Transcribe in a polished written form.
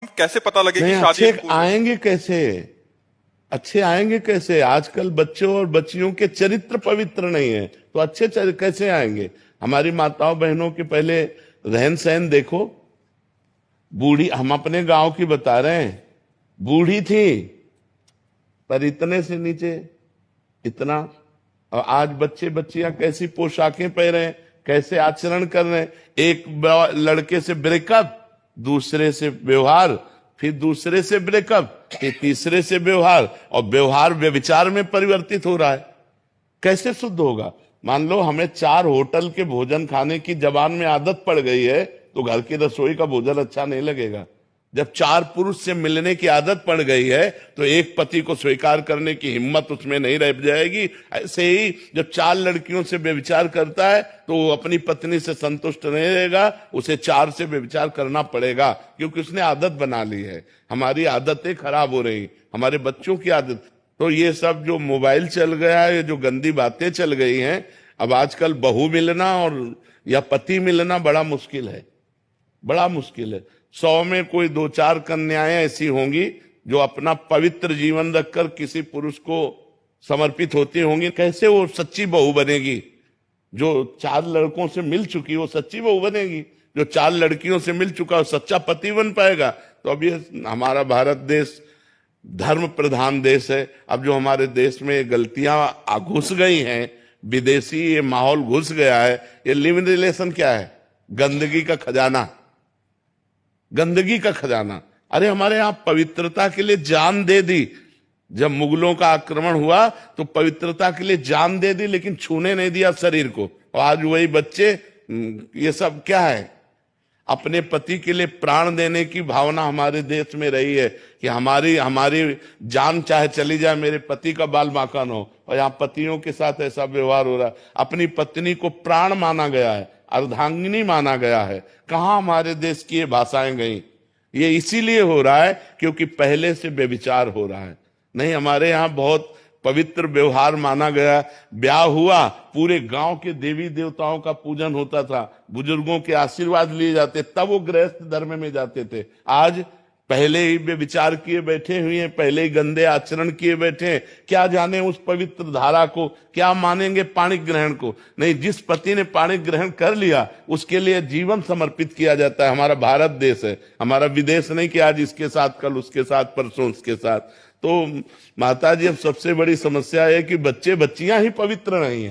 कैसे पता लगे नहीं, कि शादी अच्छे आएंगे कैसे? अच्छे आएंगे कैसे? आजकल बच्चों और बच्चियों के चरित्र पवित्र नहीं है, तो अच्छे कैसे आएंगे? हमारी माताओं बहनों के पहले रहन सहन देखो। बूढ़ी, हम अपने गांव की बता रहे हैं, बूढ़ी थी पर इतने से नीचे, इतना। और आज बच्चे बच्चियां कैसी पोशाकें पहने हैं, कैसे आचरण कर रहे हैं। एक लड़के से ब्रेकअप, दूसरे से व्यवहार, फिर दूसरे से ब्रेकअप, फिर तीसरे से व्यवहार, और व्यवहार व्यभिचार में परिवर्तित हो रहा है। कैसे शुद्ध होगा? मान लो हमें 4 होटल के भोजन खाने की जबान में आदत पड़ गई है, तो घर की रसोई का भोजन अच्छा नहीं लगेगा। जब 4 पुरुष से मिलने की आदत पड़ गई है, तो एक पति को स्वीकार करने की हिम्मत उसमें नहीं रह जाएगी। ऐसे ही जब 4 लड़कियों से व्यभिचार करता है, तो वो अपनी पत्नी से संतुष्ट नहीं रहेगा, उसे 4 से व्यभिचार करना पड़ेगा, क्योंकि उसने आदत बना ली है। हमारी आदतें खराब हो रही, हमारे बच्चों की आदत। तो ये सब जो मोबाइल चल गया है, ये जो गंदी बातें चल गई हैं, अब आजकल बहू मिलना और या पति मिलना बड़ा मुश्किल है, बड़ा मुश्किल है। 100 में कोई 2-4 कन्याएं ऐसी होंगी जो अपना पवित्र जीवन रखकर किसी पुरुष को समर्पित होती होंगी। कैसे वो सच्ची बहू बनेगी? जो 4 लड़कों से मिल चुकी वो सच्ची बहू बनेगी? जो 4 लड़कियों से मिल चुका वो सच्चा पति बन पाएगा? तो अब ये हमारा भारत देश धर्म प्रधान देश है। अब जो हमारे देश में गलतियां घुस गई हैं, विदेशी ये माहौल घुस गया है, ये लिव इन रिलेशन क्या है? गंदगी का खजाना, गंदगी का खजाना। अरे हमारे यहाँ पवित्रता के लिए जान दे दी। जब मुगलों का आक्रमण हुआ तो पवित्रता के लिए जान दे दी, लेकिन छूने नहीं दिया शरीर को। और आज वही बच्चे, ये सब क्या है? अपने पति के लिए प्राण देने की भावना हमारे देश में रही है कि हमारी हमारी जान चाहे चली जाए, मेरे पति का बाल बांका न हो। और यहाँ पतियों के साथ ऐसा व्यवहार हो रहा है। अपनी पत्नी को प्राण माना गया है, अर्धांगिनी माना गया है। कहाँ हमारे देश की ये भाषाएं गई? ये इसीलिए हो रहा है क्योंकि पहले से व्यभिचार हो रहा है। नहीं, हमारे यहाँ बहुत पवित्र व्यवहार माना गया। ब्याह हुआ, पूरे गांव के देवी देवताओं का पूजन होता था, बुजुर्गों के आशीर्वाद लिए जाते, तब वो गृहस्थ धर्म में जाते थे। आज पहले ही विचार किए बैठे हुए हैं, पहले ही गंदे आचरण किए बैठे हैं। क्या जाने उस पवित्र धारा को, क्या मानेंगे पाणी ग्रहण को? नहीं, जिस पति ने पाणी ग्रहण कर लिया उसके लिए जीवन समर्पित किया जाता है। हमारा भारत देश है, हमारा विदेश नहीं कि आज इसके साथ, कल उसके साथ, परसों उसके साथ। तो माता जी, अब सबसे बड़ी समस्या है कि बच्चे बच्चियां ही पवित्र नहीं है।